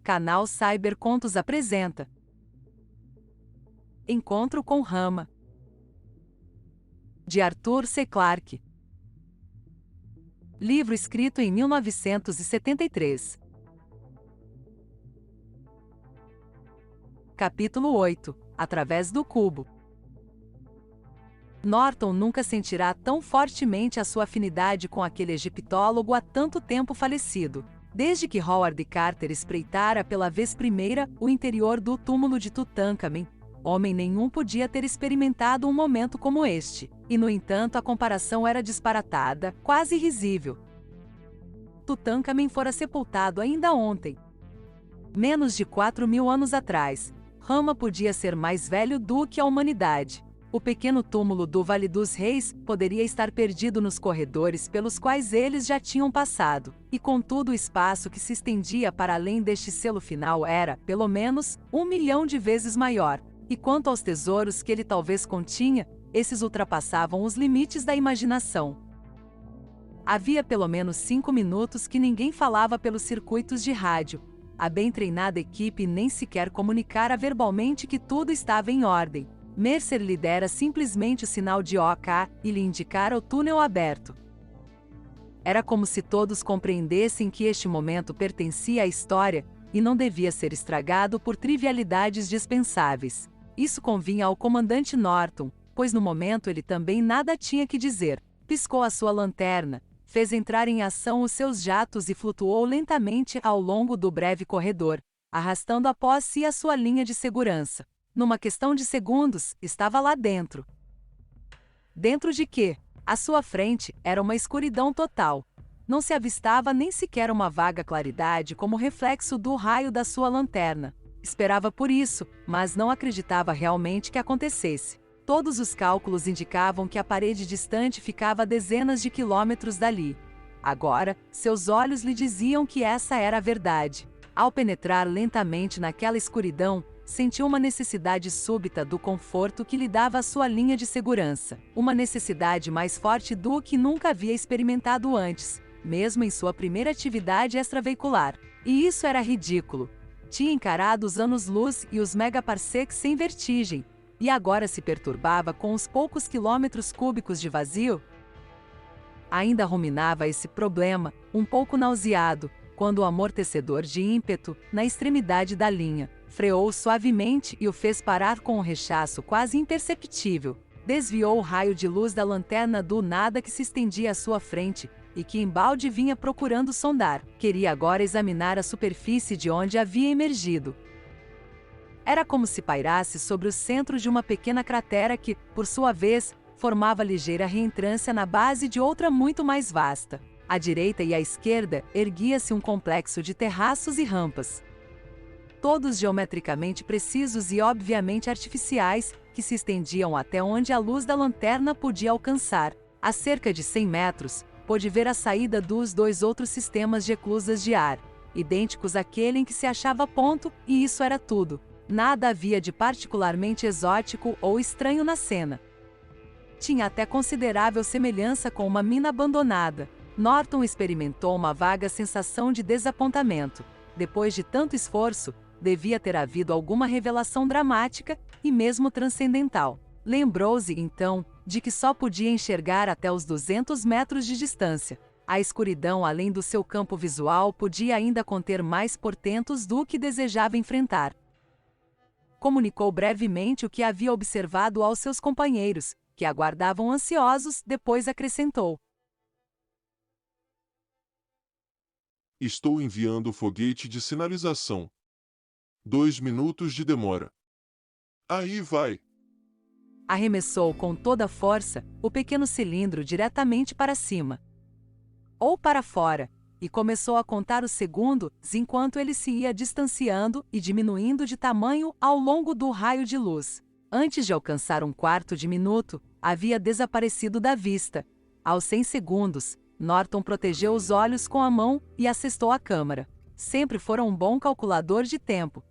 Canal Cybercontos apresenta Encontro com Rama, de Arthur C. Clarke. Livro escrito em 1973. Capítulo 8 – Através do Cubo. Norton nunca sentirá tão fortemente a sua afinidade com aquele egiptólogo há tanto tempo falecido. Desde que Howard Carter espreitara pela vez primeira o interior do túmulo de Tutankhamen, homem nenhum podia ter experimentado um momento como este, e no entanto a comparação era disparatada, quase risível. Tutankhamen fora sepultado ainda ontem. Menos de 4.000 anos atrás, Rama podia ser mais velho do que a humanidade. O pequeno túmulo do Vale dos Reis poderia estar perdido nos corredores pelos quais eles já tinham passado, e contudo o espaço que se estendia para além deste selo final era, pelo menos, 1 milhão de vezes maior, e quanto aos tesouros que ele talvez continha, esses ultrapassavam os limites da imaginação. Havia pelo menos 5 minutos que ninguém falava pelos circuitos de rádio. A bem treinada equipe nem sequer comunicara verbalmente que tudo estava em ordem. Mercer lhe dera simplesmente o sinal de OK e lhe indicara o túnel aberto. Era como se todos compreendessem que este momento pertencia à história e não devia ser estragado por trivialidades dispensáveis. Isso convinha ao comandante Norton, pois no momento ele também nada tinha que dizer. Piscou a sua lanterna, fez entrar em ação os seus jatos e flutuou lentamente ao longo do breve corredor, arrastando após si a sua linha de segurança. Numa questão de segundos, estava lá dentro. Dentro de quê? À sua frente, era uma escuridão total. Não se avistava nem sequer uma vaga claridade como reflexo do raio da sua lanterna. Esperava por isso, mas não acreditava realmente que acontecesse. Todos os cálculos indicavam que a parede distante ficava a dezenas de quilômetros dali. Agora, seus olhos lhe diziam que essa era a verdade. Ao penetrar lentamente naquela escuridão, sentiu uma necessidade súbita do conforto que lhe dava a sua linha de segurança. Uma necessidade mais forte do que nunca havia experimentado antes, mesmo em sua primeira atividade extraveicular. E isso era ridículo. Tinha encarado os anos-luz e os megaparsecs sem vertigem, e agora se perturbava com os poucos quilômetros cúbicos de vazio? Ainda ruminava esse problema, um pouco nauseado, quando o amortecedor de ímpeto, na extremidade da linha, freou suavemente e o fez parar com um rechaço quase imperceptível. Desviou o raio de luz da lanterna do nada que se estendia à sua frente e que embalde vinha procurando sondar. Queria agora examinar a superfície de onde havia emergido. Era como se pairasse sobre o centro de uma pequena cratera que, por sua vez, formava ligeira reentrância na base de outra muito mais vasta. À direita e à esquerda erguia-se um complexo de terraços e rampas, todos geometricamente precisos e obviamente artificiais, que se estendiam até onde a luz da lanterna podia alcançar. A cerca de 100 metros, pôde ver a saída dos 2 outros sistemas de eclusas de ar, idênticos àquele em que se achava ponto, e isso era tudo. Nada havia de particularmente exótico ou estranho na cena. Tinha até considerável semelhança com uma mina abandonada. Norton experimentou uma vaga sensação de desapontamento. Depois de tanto esforço, devia ter havido alguma revelação dramática e mesmo transcendental. Lembrou-se, então, de que só podia enxergar até os 200 metros de distância. A escuridão além do seu campo visual podia ainda conter mais portentos do que desejava enfrentar. Comunicou brevemente o que havia observado aos seus companheiros, que aguardavam ansiosos, depois acrescentou: Estou enviando o foguete de sinalização. 2 minutos de demora. Aí vai. Arremessou com toda a força o pequeno cilindro diretamente para cima. Ou para fora, e começou a contar os segundos enquanto ele se ia distanciando e diminuindo de tamanho ao longo do raio de luz. Antes de alcançar 1/4 de minuto, havia desaparecido da vista. Aos 100 segundos, Norton protegeu os olhos com a mão e assestou a câmara. Sempre fora um bom calculador de tempo.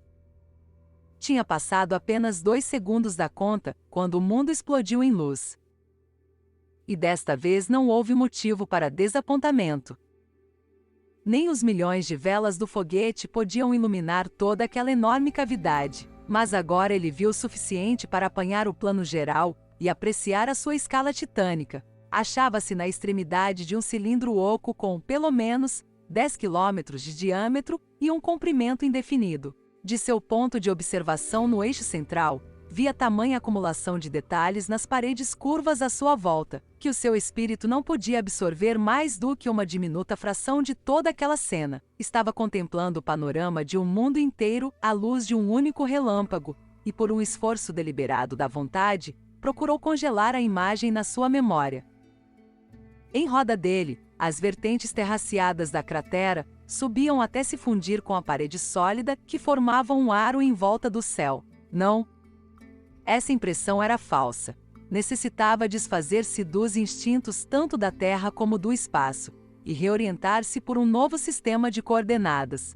Tinha passado apenas 2 segundos da conta, quando o mundo explodiu em luz. E desta vez não houve motivo para desapontamento. Nem os milhões de velas do foguete podiam iluminar toda aquela enorme cavidade. Mas agora ele viu o suficiente para apanhar o plano geral e apreciar a sua escala titânica. Achava-se na extremidade de um cilindro oco com, pelo menos, 10 quilômetros de diâmetro e um comprimento indefinido. De seu ponto de observação no eixo central, via tamanha acumulação de detalhes nas paredes curvas à sua volta, que o seu espírito não podia absorver mais do que uma diminuta fração de toda aquela cena. Estava contemplando o panorama de um mundo inteiro à luz de um único relâmpago, e por um esforço deliberado da vontade, procurou congelar a imagem na sua memória. Em roda dele, as vertentes terraceadas da cratera subiam até se fundir com a parede sólida que formava um aro em volta do céu. Não. Essa impressão era falsa. Necessitava desfazer-se dos instintos tanto da Terra como do espaço, e reorientar-se por um novo sistema de coordenadas.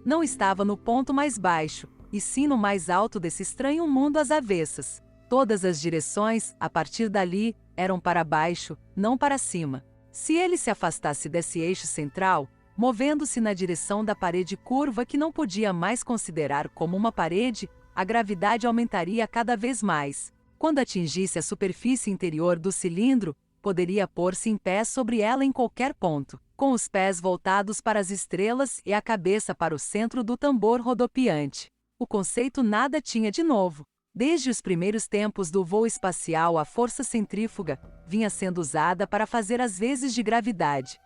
Não estava no ponto mais baixo, e sim no mais alto desse estranho mundo às avessas. Todas as direções, a partir dali, eram para baixo, não para cima. Se ele se afastasse desse eixo central, movendo-se na direção da parede curva que não podia mais considerar como uma parede, a gravidade aumentaria cada vez mais. Quando atingisse a superfície interior do cilindro, poderia pôr-se em pé sobre ela em qualquer ponto, com os pés voltados para as estrelas e a cabeça para o centro do tambor rodopiante. O conceito nada tinha de novo. Desde os primeiros tempos do voo espacial, a força centrífuga vinha sendo usada para fazer as vezes de gravidade.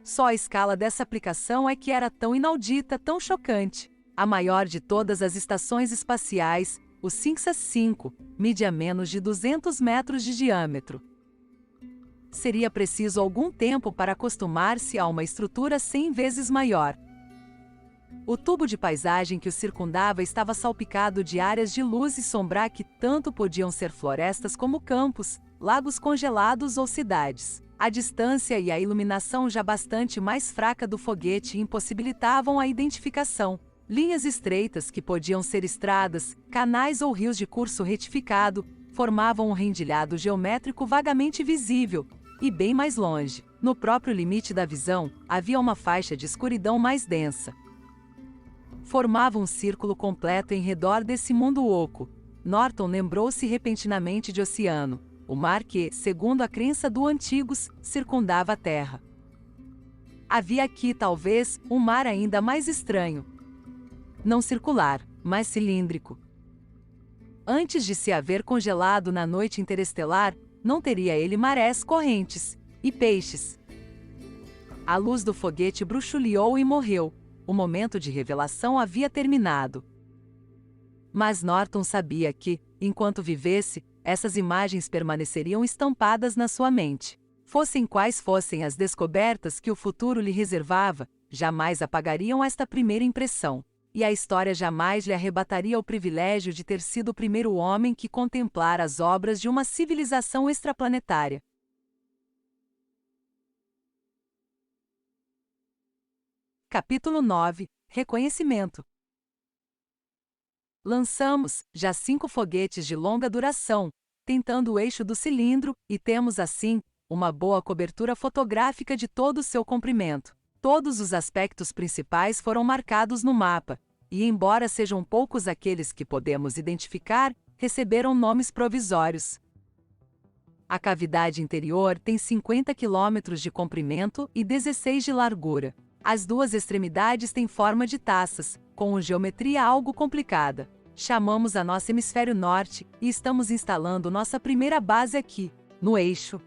Só a escala dessa aplicação é que era tão inaudita, tão chocante. A maior de todas as estações espaciais, o SINXA 5, media menos de 200 metros de diâmetro. Seria preciso algum tempo para acostumar-se a uma estrutura 100 vezes maior. O tubo de paisagem que o circundava estava salpicado de áreas de luz e sombra que tanto podiam ser florestas como campos, lagos congelados ou cidades. A distância e a iluminação já bastante mais fraca do foguete impossibilitavam a identificação. Linhas estreitas que podiam ser estradas, canais ou rios de curso retificado, formavam um rendilhado geométrico vagamente visível, e bem mais longe, no próprio limite da visão, havia uma faixa de escuridão mais densa. Formava um círculo completo em redor desse mundo oco. Norton lembrou-se repentinamente de oceano, o mar que, segundo a crença do Antigos, circundava a Terra. Havia aqui, talvez, um mar ainda mais estranho. Não circular, mas cilíndrico. Antes de se haver congelado na noite interestelar, não teria ele marés correntes e peixes. A luz do foguete bruxuleou e morreu. O momento de revelação havia terminado. Mas Norton sabia que, enquanto vivesse, essas imagens permaneceriam estampadas na sua mente. Fossem quais fossem as descobertas que o futuro lhe reservava, jamais apagariam esta primeira impressão. E a história jamais lhe arrebataria o privilégio de ter sido o primeiro homem que contemplara as obras de uma civilização extraplanetária. Capítulo 9 – Reconhecimento. Lançamos, já 5 foguetes de longa duração, tentando o eixo do cilindro, e temos assim, uma boa cobertura fotográfica de todo o seu comprimento. Todos os aspectos principais foram marcados no mapa, e embora sejam poucos aqueles que podemos identificar, receberam nomes provisórios. A cavidade interior tem 50 km de comprimento e 16 de largura. As duas extremidades têm forma de taças, com geometria algo complicada. Chamamos a nosso hemisfério norte e estamos instalando nossa primeira base aqui, no eixo.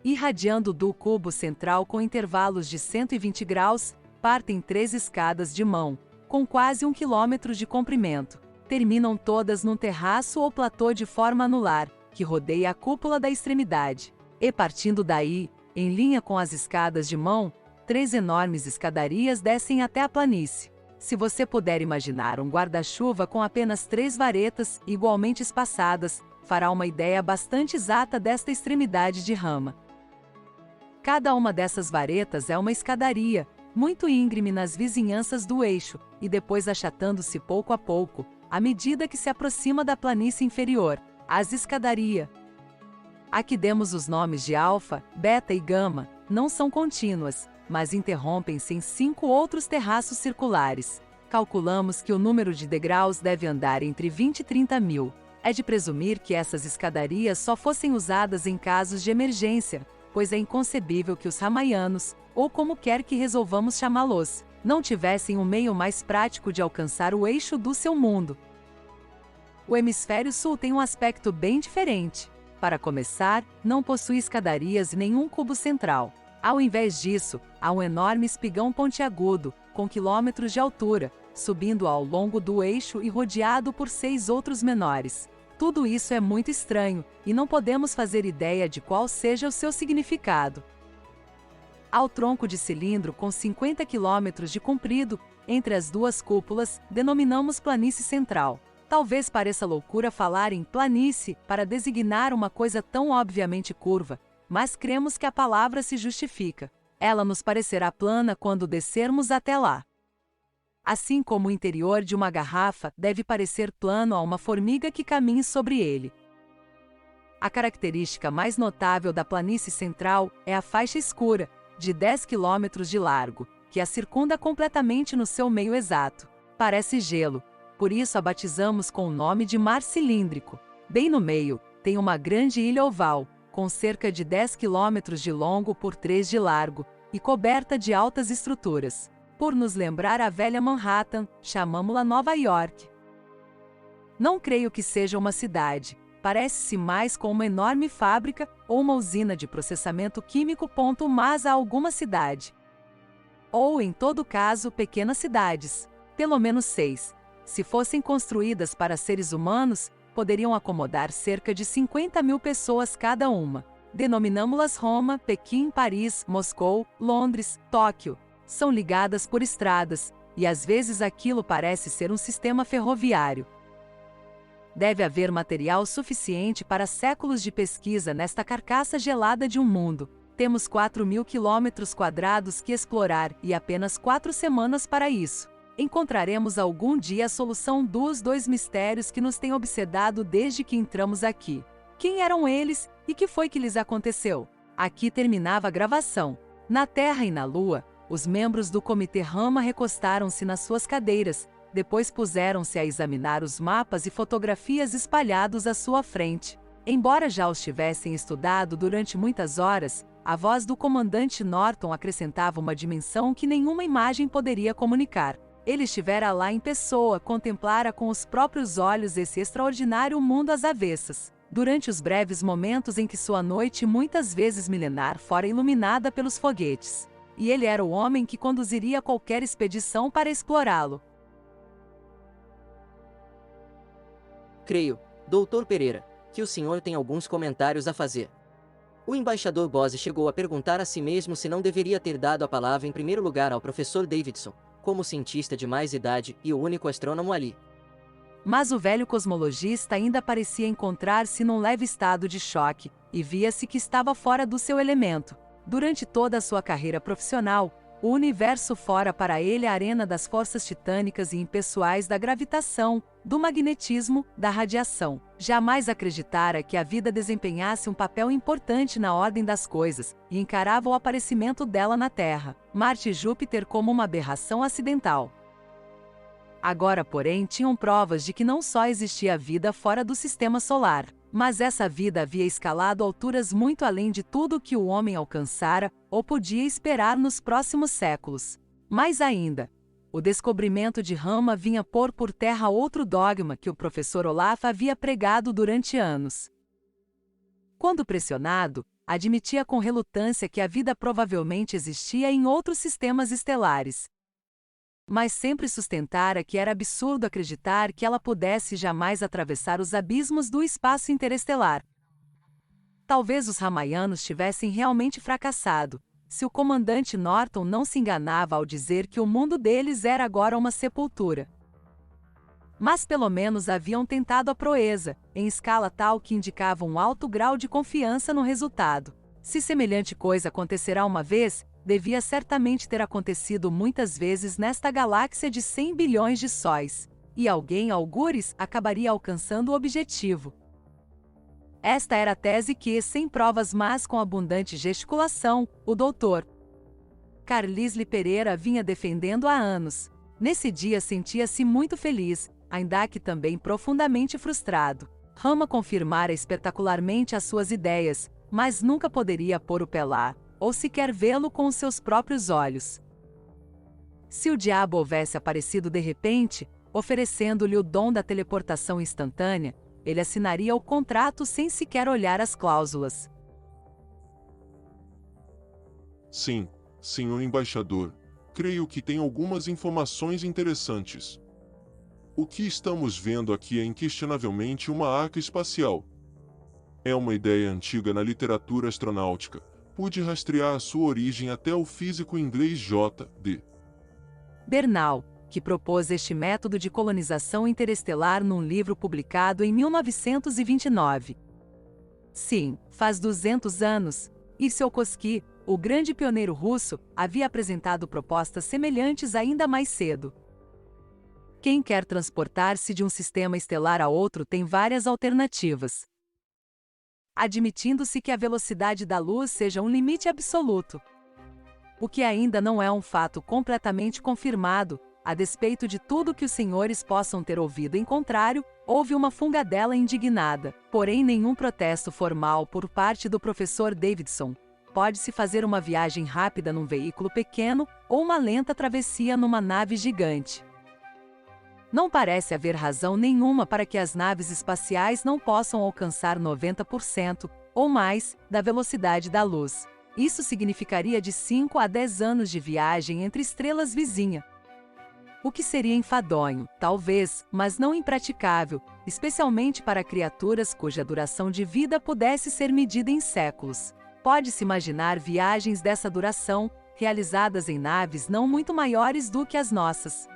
Irradiando do cubo central com intervalos de 120 graus, partem 3 escadas de mão, com quase 1 quilômetro de comprimento. Terminam todas num terraço ou platô de forma anular, que rodeia a cúpula da extremidade. E partindo daí, em linha com as escadas de mão, 3 enormes escadarias descem até a planície. Se você puder imaginar um guarda-chuva com apenas 3 varetas igualmente espaçadas, fará uma ideia bastante exata desta extremidade de rama. Cada uma dessas varetas é uma escadaria, muito íngreme nas vizinhanças do eixo, e depois achatando-se pouco a pouco, à medida que se aproxima da planície inferior, as escadaria. Aqui demos os nomes de alfa, beta e gama, não são contínuas, mas interrompem-se em 5 outros terraços circulares. Calculamos que o número de degraus deve andar entre 20 e 30 mil. É de presumir que essas escadarias só fossem usadas em casos de emergência, pois é inconcebível que os Ramayanos, ou como quer que resolvamos chamá-los, não tivessem um meio mais prático de alcançar o eixo do seu mundo. O hemisfério sul tem um aspecto bem diferente. Para começar, não possui escadarias e nenhum cubo central. Ao invés disso, há um enorme espigão pontiagudo, com quilômetros de altura, subindo ao longo do eixo e rodeado por 6 outros menores. Tudo isso é muito estranho, e não podemos fazer ideia de qual seja o seu significado. Ao tronco de cilindro com 50 quilômetros de comprido, entre as 2 cúpulas, denominamos planície central. Talvez pareça loucura falar em planície para designar uma coisa tão obviamente curva, mas cremos que a palavra se justifica. Ela nos parecerá plana quando descermos até lá. Assim como o interior de uma garrafa deve parecer plano a uma formiga que caminhe sobre ele. A característica mais notável da planície central é a faixa escura, de 10 quilômetros de largo, que a circunda completamente no seu meio exato. Parece gelo, por isso a batizamos com o nome de Mar Cilíndrico. Bem no meio, tem uma grande ilha oval, com cerca de 10 quilômetros de longo por 3 de largo, e coberta de altas estruturas. Por nos lembrar a velha Manhattan, chamamo-la Nova York. Não creio que seja uma cidade, parece-se mais com uma enorme fábrica ou uma usina de processamento químico. Mas há alguma cidade. Ou, em todo caso, pequenas cidades, pelo menos 6. Se fossem construídas para seres humanos, poderiam acomodar cerca de 50 mil pessoas cada uma. Denominamo-las Roma, Pequim, Paris, Moscou, Londres, Tóquio. São ligadas por estradas, e às vezes aquilo parece ser um sistema ferroviário. Deve haver material suficiente para séculos de pesquisa nesta carcaça gelada de um mundo. Temos 4.000 quilômetros quadrados que explorar e apenas 4 semanas para isso. Encontraremos algum dia a solução dos 2 mistérios que nos têm obsedado desde que entramos aqui. Quem eram eles e que foi que lhes aconteceu? Aqui terminava a gravação. Na Terra e na Lua, os membros do Comitê Rama recostaram-se nas suas cadeiras, depois puseram-se a examinar os mapas e fotografias espalhados à sua frente. Embora já os tivessem estudado durante muitas horas, a voz do comandante Norton acrescentava uma dimensão que nenhuma imagem poderia comunicar. Ele estivera lá em pessoa, contemplara com os próprios olhos esse extraordinário mundo às avessas. Durante os breves momentos em que sua noite, muitas vezes milenar, fora iluminada pelos foguetes. E ele era o homem que conduziria qualquer expedição para explorá-lo. Creio, Dr. Pereira, que o senhor tem alguns comentários a fazer. O embaixador Bose chegou a perguntar a si mesmo se não deveria ter dado a palavra em primeiro lugar ao professor Davidson, como cientista de mais idade e o único astrônomo ali. Mas o velho cosmologista ainda parecia encontrar-se num leve estado de choque, e via-se que estava fora do seu elemento. Durante toda a sua carreira profissional, o universo fora para ele a arena das forças titânicas e impessoais da gravitação, do magnetismo, da radiação. Jamais acreditara que a vida desempenhasse um papel importante na ordem das coisas, e encarava o aparecimento dela na Terra, Marte e Júpiter como uma aberração acidental. Agora, porém, tinham provas de que não só existia vida fora do sistema solar, mas essa vida havia escalado alturas muito além de tudo o que o homem alcançara ou podia esperar nos próximos séculos. Mais ainda, o descobrimento de Rama vinha pôr por terra outro dogma que o professor Olaf havia pregado durante anos. Quando pressionado, admitia com relutância que a vida provavelmente existia em outros sistemas estelares. Mas sempre sustentara que era absurdo acreditar que ela pudesse jamais atravessar os abismos do espaço interestelar. Talvez os Ramayanos tivessem realmente fracassado, se o comandante Norton não se enganava ao dizer que o mundo deles era agora uma sepultura. Mas pelo menos haviam tentado a proeza, em escala tal que indicava um alto grau de confiança no resultado. Se semelhante coisa acontecerá uma vez, devia certamente ter acontecido muitas vezes nesta galáxia de 100 bilhões de sóis, e alguém, algures, acabaria alcançando o objetivo. Esta era a tese que, sem provas mas com abundante gesticulação, o Dr. Carlisle Pereira vinha defendendo há anos. Nesse dia sentia-se muito feliz, ainda que também profundamente frustrado. Rama confirmara espetacularmente as suas ideias, mas nunca poderia pôr o pé lá, ou sequer vê-lo com os seus próprios olhos. Se o diabo houvesse aparecido de repente, oferecendo-lhe o dom da teleportação instantânea, ele assinaria o contrato sem sequer olhar as cláusulas. Sim, senhor embaixador, creio que tem algumas informações interessantes. O que estamos vendo aqui é inquestionavelmente uma arca espacial. É uma ideia antiga na literatura astronáutica. Pude rastrear a sua origem até o físico inglês J.D. Bernal, que propôs este método de colonização interestelar num livro publicado em 1929. Sim, faz 200 anos, e Tsiolkovsky, o grande pioneiro russo, havia apresentado propostas semelhantes ainda mais cedo. Quem quer transportar-se de um sistema estelar a outro tem várias alternativas. Admitindo-se que a velocidade da luz seja um limite absoluto. O que ainda não é um fato completamente confirmado, a despeito de tudo que os senhores possam ter ouvido em contrário, houve uma fungadela indignada, porém nenhum protesto formal por parte do professor Davidson. Pode-se fazer uma viagem rápida num veículo pequeno ou uma lenta travessia numa nave gigante. Não parece haver razão nenhuma para que as naves espaciais não possam alcançar 90% ou mais da velocidade da luz. Isso significaria de 5 a 10 anos de viagem entre estrelas vizinhas. O que seria enfadonho, talvez, mas não impraticável, especialmente para criaturas cuja duração de vida pudesse ser medida em séculos. Pode-se imaginar viagens dessa duração, realizadas em naves não muito maiores do que as nossas.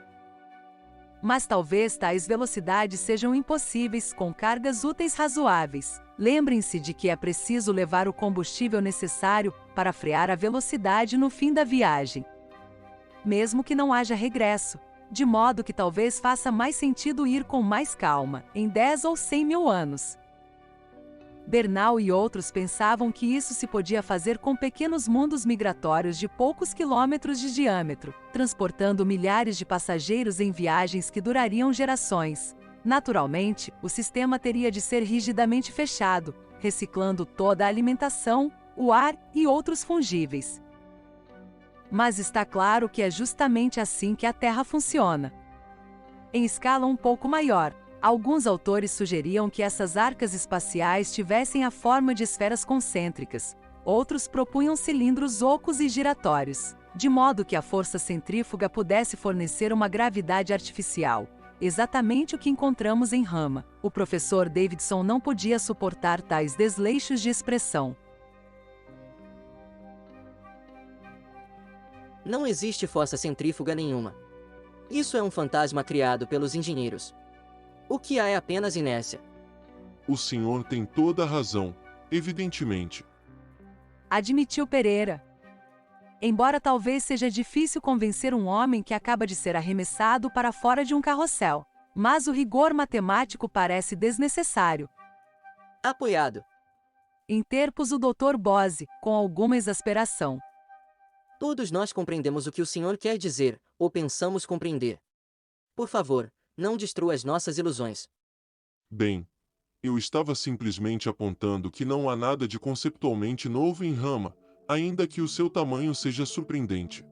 Mas talvez tais velocidades sejam impossíveis com cargas úteis razoáveis. Lembrem-se de que é preciso levar o combustível necessário para frear a velocidade no fim da viagem. Mesmo que não haja regresso, de modo que talvez faça mais sentido ir com mais calma, em 10 ou 100 mil anos. Bernal e outros pensavam que isso se podia fazer com pequenos mundos migratórios de poucos quilômetros de diâmetro, transportando milhares de passageiros em viagens que durariam gerações. Naturalmente, o sistema teria de ser rigidamente fechado, reciclando toda a alimentação, o ar e outros fungíveis. Mas está claro que é justamente assim que a Terra funciona. Em escala um pouco maior, alguns autores sugeriam que essas arcas espaciais tivessem a forma de esferas concêntricas, outros propunham cilindros ocos e giratórios, de modo que a força centrífuga pudesse fornecer uma gravidade artificial, exatamente o que encontramos em Rama. O professor Davidson não podia suportar tais desleixos de expressão. Não existe força centrífuga nenhuma. Isso é um fantasma criado pelos engenheiros. O que há é apenas inércia. O senhor tem toda a razão, evidentemente. Admitiu Pereira. Embora talvez seja difícil convencer um homem que acaba de ser arremessado para fora de um carrossel, mas o rigor matemático parece desnecessário. Apoiado. Interpôs o Dr. Bose, com alguma exasperação. Todos nós compreendemos o que o senhor quer dizer, ou pensamos compreender. Por favor, não destrua as nossas ilusões. Bem, eu estava simplesmente apontando que não há nada de conceptualmente novo em Rama, ainda que o seu tamanho seja surpreendente.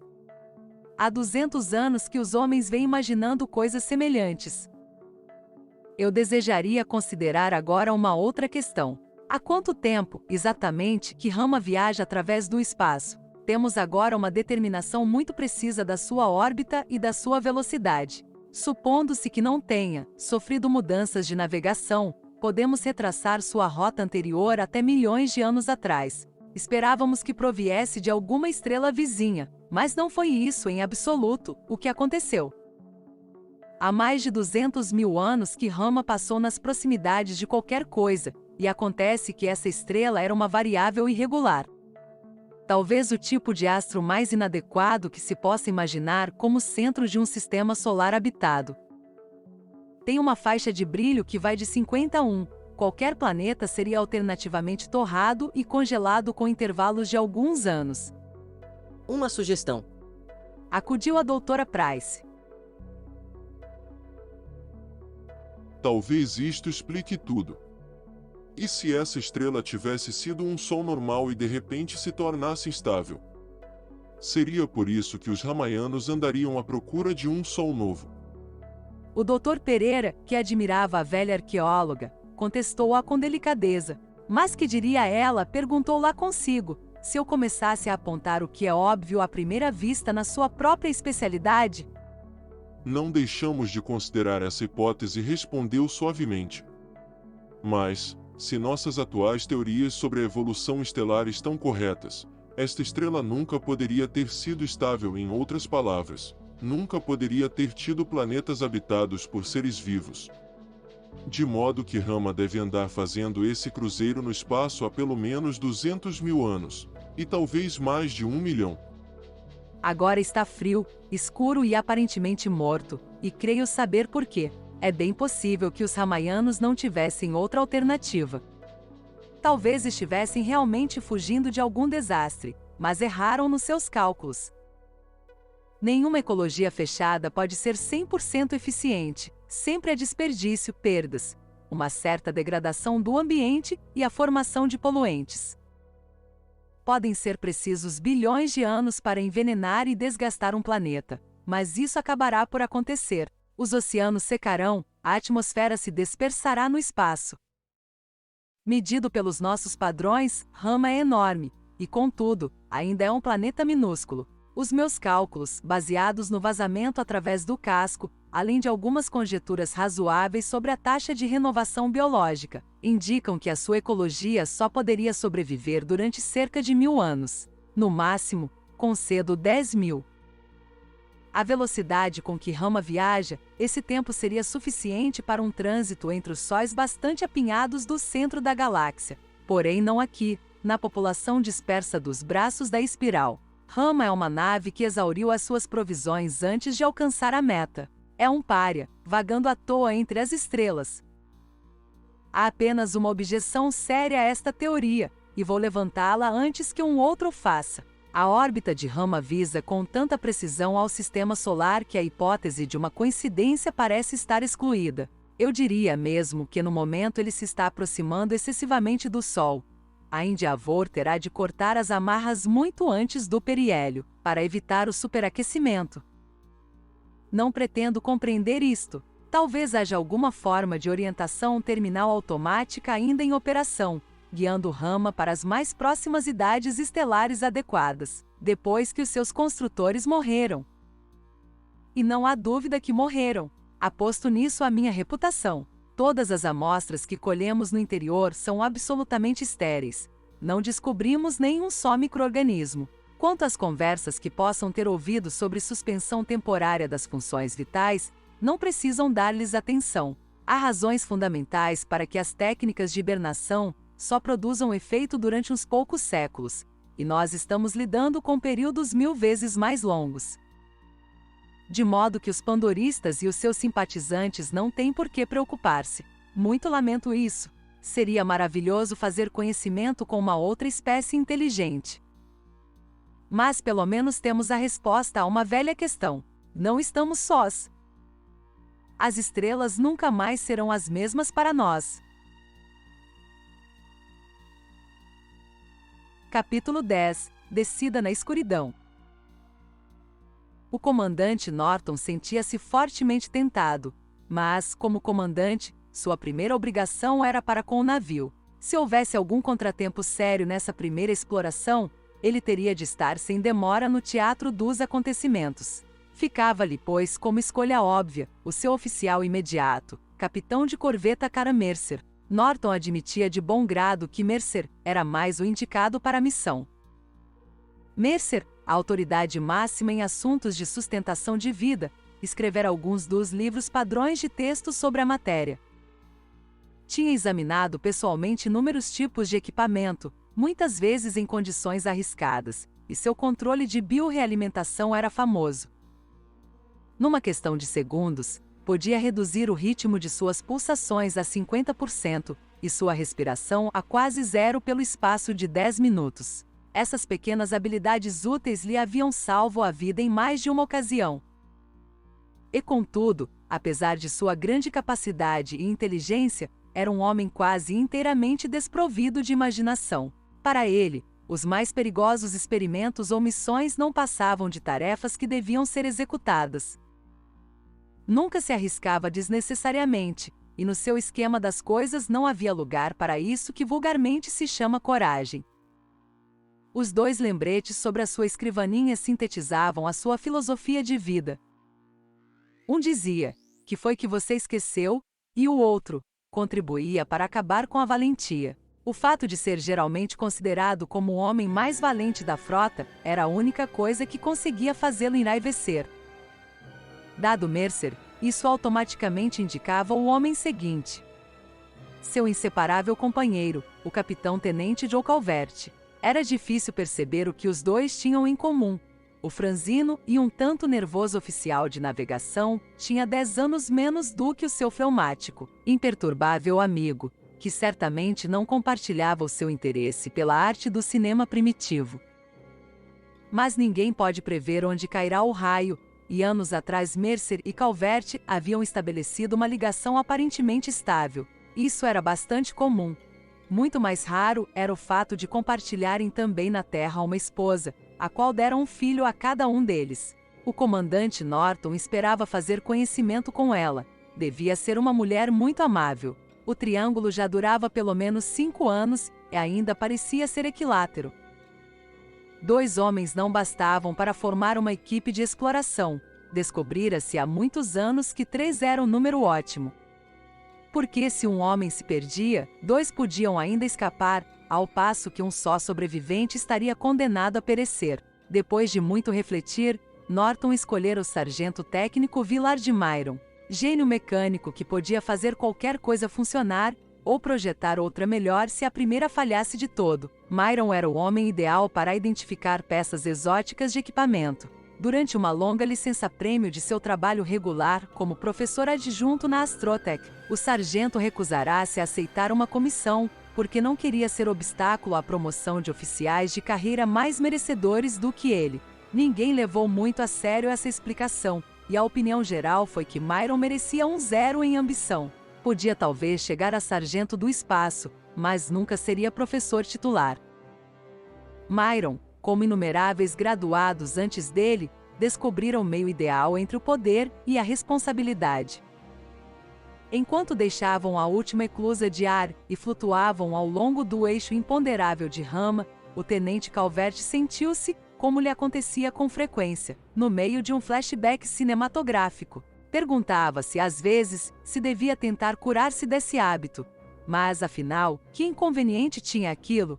Há 200 anos que os homens vêm imaginando coisas semelhantes. Eu desejaria considerar agora uma outra questão. Há quanto tempo, exatamente, que Rama viaja através do espaço? Temos agora uma determinação muito precisa da sua órbita e da sua velocidade. Supondo-se que não tenha sofrido mudanças de navegação, podemos retraçar sua rota anterior até milhões de anos atrás. Esperávamos que proviesse de alguma estrela vizinha, mas não foi isso em absoluto o que aconteceu. Há mais de 200 mil anos que Rama passou nas proximidades de qualquer coisa, e acontece que essa estrela era uma variável irregular. Talvez o tipo de astro mais inadequado que se possa imaginar como centro de um sistema solar habitado. Tem uma faixa de brilho que vai de 51 qualquer planeta seria alternativamente torrado e congelado com intervalos de alguns anos. Uma sugestão. Acudiu a doutora Price. Talvez isto explique tudo. E se essa estrela tivesse sido um Sol normal e de repente se tornasse instável? Seria por isso que os Ramayanos andariam à procura de um Sol novo. O Dr. Pereira, que admirava a velha arqueóloga, contestou-a com delicadeza. Mas que diria ela? Perguntou lá consigo, se eu começasse a apontar o que é óbvio à primeira vista na sua própria especialidade? Não deixamos de considerar essa hipótese, respondeu suavemente. Mas, se nossas atuais teorias sobre a evolução estelar estão corretas, esta estrela nunca poderia ter sido estável. Em outras palavras, nunca poderia ter tido planetas habitados por seres vivos. De modo que Rama deve andar fazendo esse cruzeiro no espaço há pelo menos 200 mil anos, e talvez mais de 1 milhão. Agora está frio, escuro e aparentemente morto, e creio saber por quê. É bem possível que os Ramayanos não tivessem outra alternativa. Talvez estivessem realmente fugindo de algum desastre, mas erraram nos seus cálculos. Nenhuma ecologia fechada pode ser 100% eficiente, sempre há desperdício, perdas, uma certa degradação do ambiente e a formação de poluentes. Podem ser precisos bilhões de anos para envenenar e desgastar um planeta, mas isso acabará por acontecer. Os oceanos secarão, a atmosfera se dispersará no espaço. Medido pelos nossos padrões, Rama é enorme, e contudo, ainda é um planeta minúsculo. Os meus cálculos, baseados no vazamento através do casco, além de algumas conjecturas razoáveis sobre a taxa de renovação biológica, indicam que a sua ecologia só poderia sobreviver durante cerca de 1000 anos. No máximo, concedo 10.000. A velocidade com que Rama viaja, esse tempo seria suficiente para um trânsito entre os sóis bastante apinhados do centro da galáxia. Porém não aqui, na população dispersa dos braços da espiral. Rama é uma nave que exauriu as suas provisões antes de alcançar a meta. É um pária, vagando à toa entre as estrelas. Há apenas uma objeção séria a esta teoria, e vou levantá-la antes que um outro faça. A órbita de Rama visa com tanta precisão ao sistema solar que a hipótese de uma coincidência parece estar excluída. Eu diria mesmo que no momento ele se está aproximando excessivamente do Sol. A Endeavour terá de cortar as amarras muito antes do periélio, para evitar o superaquecimento. Não pretendo compreender isto. Talvez haja alguma forma de orientação terminal automática ainda em operação, guiando Rama para as mais próximas idades estelares adequadas, depois que os seus construtores morreram. E não há dúvida que morreram. Aposto nisso a minha reputação. Todas as amostras que colhemos no interior são absolutamente estéreis. Não descobrimos nenhum só micro-organismo. Quanto às conversas que possam ter ouvido sobre suspensão temporária das funções vitais, não precisam dar-lhes atenção. Há razões fundamentais para que as técnicas de hibernação só produzam efeito durante uns poucos séculos, e nós estamos lidando com períodos 1000 vezes mais longos. De modo que os pandoristas e os seus simpatizantes não têm por que preocupar-se. Muito lamento isso. Seria maravilhoso fazer conhecimento com uma outra espécie inteligente. Mas pelo menos temos a resposta a uma velha questão. Não estamos sós. As estrelas nunca mais serão as mesmas para nós. Capítulo 10. Descida na escuridão. O comandante Norton sentia-se fortemente tentado, mas, como comandante, sua primeira obrigação era para com o navio. Se houvesse algum contratempo sério nessa primeira exploração, ele teria de estar sem demora no teatro dos acontecimentos. Ficava-lhe, pois, como escolha óbvia, o seu oficial imediato, capitão de corveta Cara Mercer. Norton admitia de bom grado que Mercer era mais o indicado para a missão. Mercer, a autoridade máxima em assuntos de sustentação de vida, escrevera alguns dos livros padrões de texto sobre a matéria. Tinha examinado pessoalmente inúmeros tipos de equipamento, muitas vezes em condições arriscadas, e seu controle de biorrealimentação era famoso. Numa questão de segundos, podia reduzir o ritmo de suas pulsações a 50% e sua respiração a quase zero pelo espaço de 10 minutos. Essas pequenas habilidades úteis lhe haviam salvo a vida em mais de uma ocasião. E contudo, apesar de sua grande capacidade e inteligência, era um homem quase inteiramente desprovido de imaginação. Para ele, os mais perigosos experimentos ou missões não passavam de tarefas que deviam ser executadas. Nunca se arriscava desnecessariamente, e no seu esquema das coisas não havia lugar para isso que vulgarmente se chama coragem. Os 2 lembretes sobre a sua escrivaninha sintetizavam a sua filosofia de vida. Um dizia: "Que foi que você esqueceu?", e o outro: "Contribuía para acabar com a valentia". O fato de ser geralmente considerado como o homem mais valente da frota era a única coisa que conseguia fazê-lo enraivecer. Dado Mercer, isso automaticamente indicava o homem seguinte. Seu inseparável companheiro, o capitão-tenente Joe Calvert. Era difícil perceber o que os 2 tinham em comum. O franzino e um tanto nervoso oficial de navegação tinha 10 anos menos do que o seu fleumático, imperturbável amigo, que certamente não compartilhava o seu interesse pela arte do cinema primitivo. Mas ninguém pode prever onde cairá o raio, e anos atrás Mercer e Calvert haviam estabelecido uma ligação aparentemente estável. Isso era bastante comum. Muito mais raro era o fato de compartilharem também na terra uma esposa, a qual deram um filho a cada um deles. O comandante Norton esperava fazer conhecimento com ela. Devia ser uma mulher muito amável. O triângulo já durava pelo menos 5 anos e ainda parecia ser equilátero. 2 homens não bastavam para formar uma equipe de exploração. Descobrira-se há muitos anos que 3 era um número ótimo. Porque se um homem se perdia, 2 podiam ainda escapar, ao passo que um só sobrevivente estaria condenado a perecer. Depois de muito refletir, Norton escolhera o sargento técnico Willard Myron, gênio mecânico que podia fazer qualquer coisa funcionar, ou projetar outra melhor se a primeira falhasse de todo. Myron era o homem ideal para identificar peças exóticas de equipamento. Durante uma longa licença-prêmio de seu trabalho regular como professor adjunto na Astrotech, o sargento recusara-se a aceitar uma comissão, porque não queria ser obstáculo à promoção de oficiais de carreira mais merecedores do que ele. Ninguém levou muito a sério essa explicação, e a opinião geral foi que Myron merecia um 0 em ambição. Podia talvez chegar a sargento do espaço, mas nunca seria professor titular. Myron, como inumeráveis graduados antes dele, descobrira o meio ideal entre o poder e a responsabilidade. Enquanto deixavam a última eclusa de ar e flutuavam ao longo do eixo imponderável de rama, o tenente Calvert sentiu-se, como lhe acontecia com frequência, no meio de um flashback cinematográfico. Perguntava-se, às vezes, se devia tentar curar-se desse hábito. Mas, afinal, que inconveniente tinha aquilo?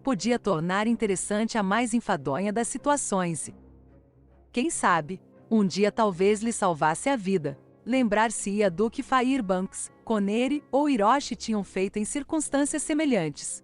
Podia tornar interessante a mais enfadonha das situações. Quem sabe, um dia talvez lhe salvasse a vida. Lembrar-se-ia do que Fairbanks, Connery ou Hiroshi tinham feito em circunstâncias semelhantes.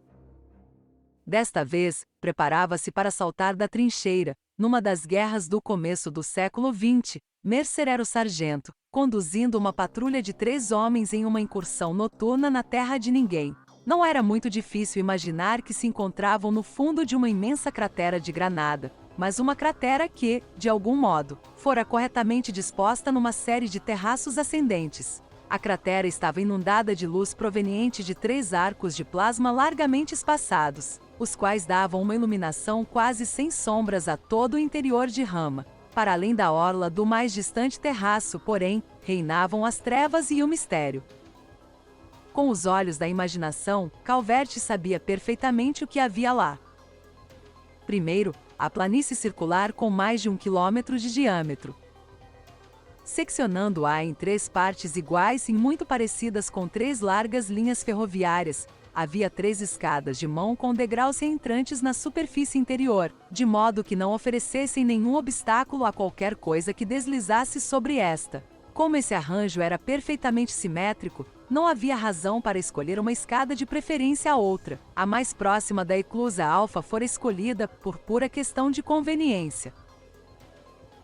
Desta vez, preparava-se para saltar da trincheira. Numa das guerras do começo do século XX, Mercer era o sargento, conduzindo uma patrulha de 3 homens em uma incursão noturna na terra de ninguém. Não era muito difícil imaginar que se encontravam no fundo de uma imensa cratera de granada, mas uma cratera que, de algum modo, fora corretamente disposta numa série de terraços ascendentes. A cratera estava inundada de luz proveniente de 3 arcos de plasma largamente espaçados, os quais davam uma iluminação quase sem sombras a todo o interior de rama. Para além da orla do mais distante terraço, porém, reinavam as trevas e o mistério. Com os olhos da imaginação, Calvert sabia perfeitamente o que havia lá. Primeiro, a planície circular com mais de 1 quilômetro de diâmetro. Seccionando-a em 3 partes iguais e muito parecidas com 3 largas linhas ferroviárias, havia 3 escadas de mão com degraus reentrantes na superfície interior, de modo que não oferecessem nenhum obstáculo a qualquer coisa que deslizasse sobre esta. Como esse arranjo era perfeitamente simétrico, não havia razão para escolher uma escada de preferência a outra. A mais próxima da eclusa alfa fora escolhida por pura questão de conveniência.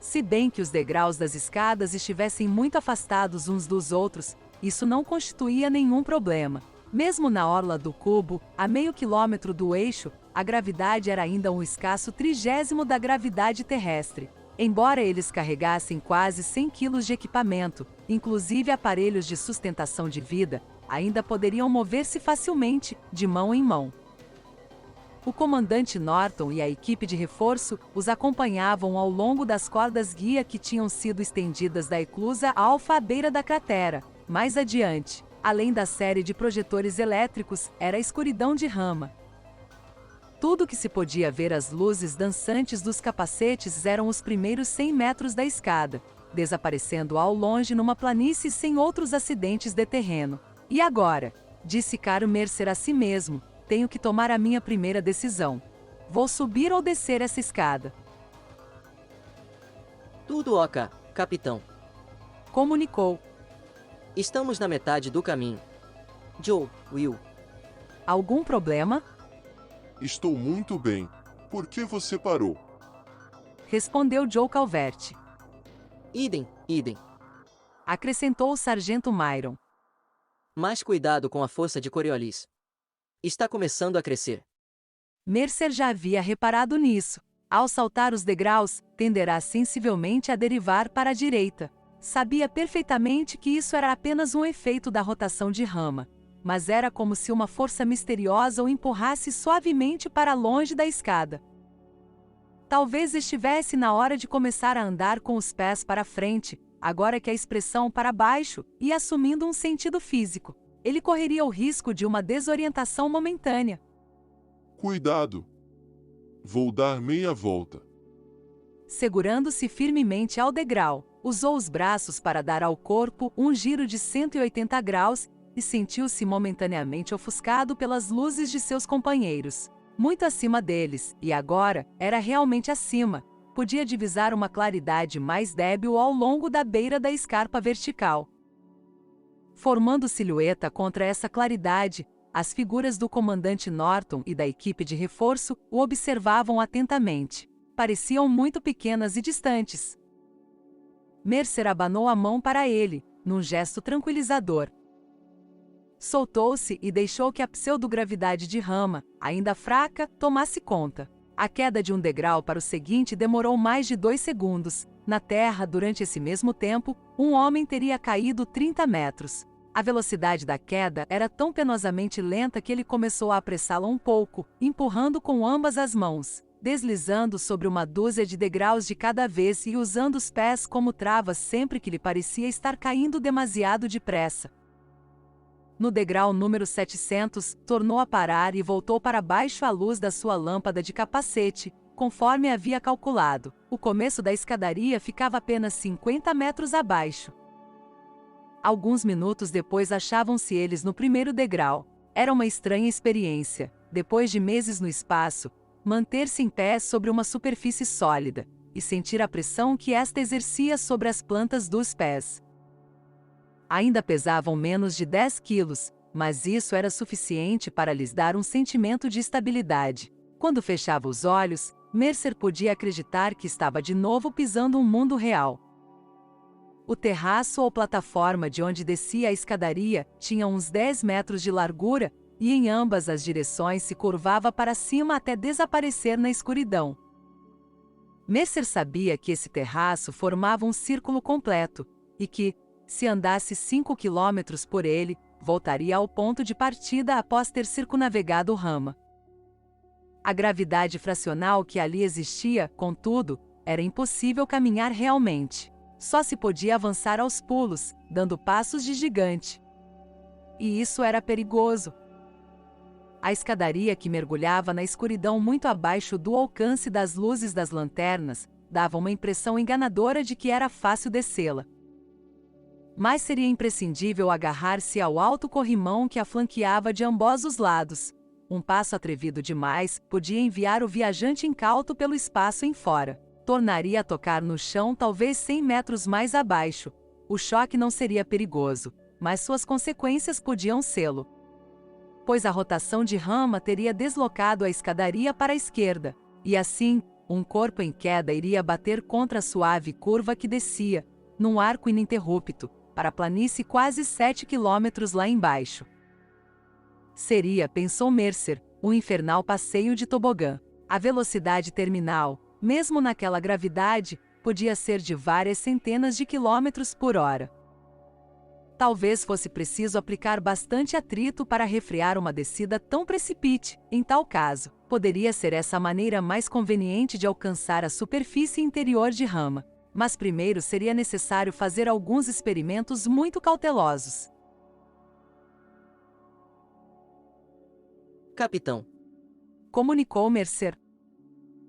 Se bem que os degraus das escadas estivessem muito afastados uns dos outros, isso não constituía nenhum problema. Mesmo na orla do cubo, a meio quilômetro do eixo, a gravidade era ainda um escasso 30º da gravidade terrestre. Embora eles carregassem quase 100 quilos de equipamento, inclusive aparelhos de sustentação de vida, ainda poderiam mover-se facilmente, de mão em mão. O comandante Norton e a equipe de reforço os acompanhavam ao longo das cordas guia que tinham sido estendidas da eclusa Alfa à beira da cratera. Mais adiante, além da série de projetores elétricos, era a escuridão de Rama. Tudo que se podia ver as luzes dançantes dos capacetes eram os primeiros 100 metros da escada, desaparecendo ao longe numa planície sem outros acidentes de terreno. E agora? Disse Caro Mercer a si mesmo. Tenho que tomar a minha primeira decisão. Vou subir ou descer essa escada? Tudo ok, capitão. Comunicou. Estamos na metade do caminho. Joe, Will. Algum problema? Estou muito bem. Por que você parou? Respondeu Joe Calvert. Idem, idem. Acrescentou o sargento Myron. Mais cuidado com a força de Coriolis. Está começando a crescer. Mercer já havia reparado nisso. Ao saltar os degraus, tenderá sensivelmente a derivar para a direita. Sabia perfeitamente que isso era apenas um efeito da rotação de Rama, mas era como se uma força misteriosa o empurrasse suavemente para longe da escada. Talvez estivesse na hora de começar a andar com os pés para frente, agora que a expressão para baixo ia assumindo um sentido físico. Ele correria o risco de uma desorientação momentânea. Cuidado! Vou dar meia volta. Segurando-se firmemente ao degrau, usou os braços para dar ao corpo um giro de 180 graus e sentiu-se momentaneamente ofuscado pelas luzes de seus companheiros. Muito acima deles, e agora, era realmente acima, podia divisar uma claridade mais débil ao longo da beira da escarpa vertical. Formando silhueta contra essa claridade, as figuras do comandante Norton e da equipe de reforço o observavam atentamente. Pareciam muito pequenas e distantes. Mercer abanou a mão para ele, num gesto tranquilizador. Soltou-se e deixou que a pseudogravidade de Rama, ainda fraca, tomasse conta. A queda de um degrau para o seguinte demorou mais de 2 segundos. Na terra, durante esse mesmo tempo, um homem teria caído 30 metros. A velocidade da queda era tão penosamente lenta que ele começou a apressá-la um pouco, empurrando com ambas as mãos, deslizando sobre uma dúzia de degraus de cada vez e usando os pés como travas sempre que lhe parecia estar caindo demasiado depressa. No degrau número 700, tornou a parar e voltou para baixo à luz da sua lâmpada de capacete, conforme havia calculado. O começo da escadaria ficava apenas 50 metros abaixo. Alguns minutos depois achavam-se eles no primeiro degrau. Era uma estranha experiência, depois de meses no espaço, manter-se em pé sobre uma superfície sólida e sentir a pressão que esta exercia sobre as plantas dos pés. Ainda pesavam menos de 10 quilos, mas isso era suficiente para lhes dar um sentimento de estabilidade. Quando fechava os olhos, Mercer podia acreditar que estava de novo pisando um mundo real. O terraço ou plataforma de onde descia a escadaria tinha uns 10 metros de largura e em ambas as direções se curvava para cima até desaparecer na escuridão. Mercer sabia que esse terraço formava um círculo completo e que, se andasse 5 quilômetros por ele, voltaria ao ponto de partida após ter circunnavegado Rama. A gravidade fracional que ali existia, contudo, era impossível caminhar realmente. Só se podia avançar aos pulos, dando passos de gigante. E isso era perigoso. A escadaria que mergulhava na escuridão muito abaixo do alcance das luzes das lanternas dava uma impressão enganadora de que era fácil descê-la. Mas seria imprescindível agarrar-se ao alto corrimão que a flanqueava de ambos os lados. Um passo atrevido demais podia enviar o viajante incauto pelo espaço em fora. Tornaria a tocar no chão talvez 100 metros mais abaixo. O choque não seria perigoso, mas suas consequências podiam sê-lo. Pois a rotação de Rama teria deslocado a escadaria para a esquerda, e assim, um corpo em queda iria bater contra a suave curva que descia, num arco ininterrupto, para a planície quase 7 quilômetros lá embaixo. Seria, pensou Mercer, um infernal passeio de tobogã. A velocidade terminal, mesmo naquela gravidade, podia ser de várias centenas de quilômetros por hora. Talvez fosse preciso aplicar bastante atrito para refrear uma descida tão precipite. Em tal caso, poderia ser essa a maneira mais conveniente de alcançar a superfície interior de Rama. Mas primeiro seria necessário fazer alguns experimentos muito cautelosos. Capitão, Comunicou Mercer.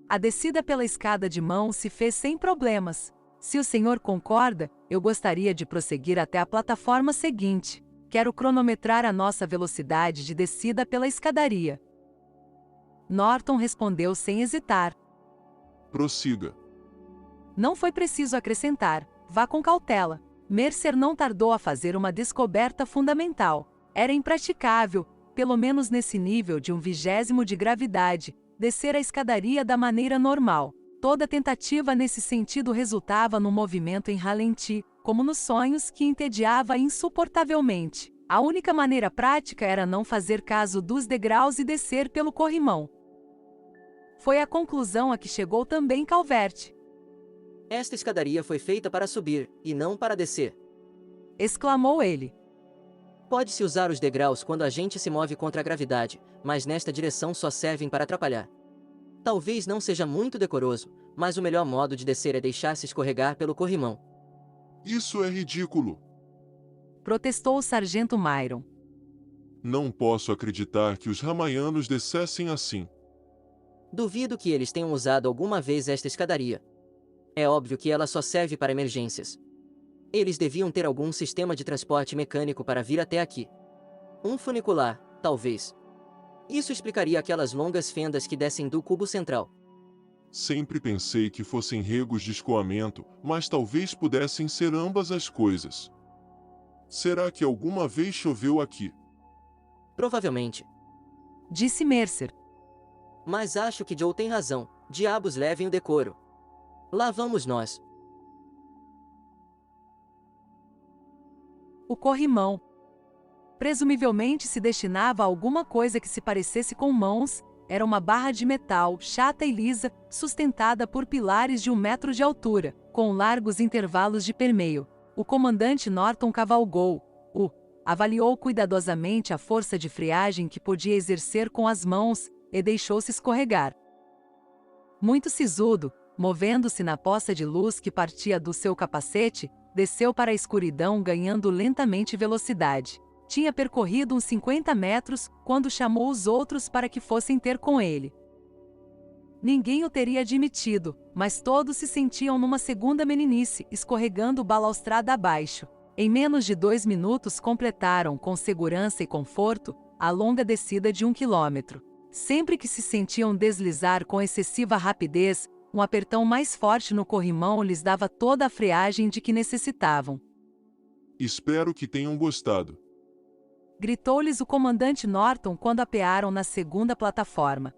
A descida pela escada de mão se fez sem problemas. Se o senhor concorda, eu gostaria de prosseguir até a plataforma seguinte. Quero cronometrar a nossa velocidade de descida pela escadaria. Norton respondeu sem hesitar. Prossiga. Não foi preciso acrescentar, vá com cautela. Mercer não tardou a fazer uma descoberta fundamental. Era impraticável, pelo menos nesse nível de 1/20 de gravidade, descer a escadaria da maneira normal. Toda tentativa nesse sentido resultava num movimento em ralenti, como nos sonhos, que entediava insuportavelmente. A única maneira prática era não fazer caso dos degraus e descer pelo corrimão. Foi a conclusão a que chegou também Calvert. esta escadaria foi feita para subir, e não para descer. Exclamou ele. Pode-se usar os degraus quando a gente se move contra a gravidade, mas nesta direção só servem para atrapalhar. Talvez não seja muito decoroso, mas o melhor modo de descer é deixar-se escorregar pelo corrimão. Isso é ridículo. Protestou o sargento Myron. Não posso acreditar que os ramaianos descessem assim. Duvido que eles tenham usado alguma vez esta escadaria. É óbvio que ela só serve para emergências. Eles deviam ter algum sistema de transporte mecânico para vir até aqui. Um funicular, talvez. Isso explicaria aquelas longas fendas que descem do cubo central. Sempre pensei que fossem regos de escoamento, mas talvez pudessem ser ambas as coisas. Será que alguma vez choveu aqui? Provavelmente. Disse Mercer. Mas acho que Joe tem razão. Diabos levem o decoro. Lá vamos nós. O corrimão. Presumivelmente se destinava a alguma coisa que se parecesse com mãos. Era uma barra de metal, chata e lisa, sustentada por pilares de 1 metro de altura, com largos intervalos de permeio. O comandante Norton cavalgou. Avaliou cuidadosamente a força de freagem que podia exercer com as mãos, e deixou-se escorregar. Muito sisudo, movendo-se na poça de luz que partia do seu capacete, desceu para a escuridão ganhando lentamente velocidade. Tinha percorrido uns 50 metros, quando chamou os outros para que fossem ter com ele. Ninguém o teria admitido, mas todos se sentiam numa segunda meninice, escorregando balaustrada abaixo. Em menos de 2 minutos completaram, com segurança e conforto, a longa descida de 1 quilômetro. Sempre que se sentiam deslizar com excessiva rapidez, um apertão mais forte no corrimão lhes dava toda a freagem de que necessitavam. Espero que tenham gostado. Gritou-lhes o comandante Norton quando apearam na segunda plataforma.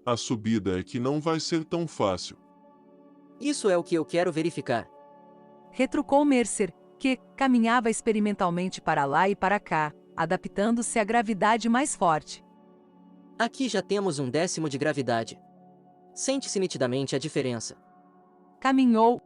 A subida é que não vai ser tão fácil. Isso é o que eu quero verificar. Retrucou Mercer, que caminhava experimentalmente para lá e para cá, adaptando-se à gravidade mais forte. Aqui já temos 1/10 de gravidade. Sente-se nitidamente a diferença. Caminhou,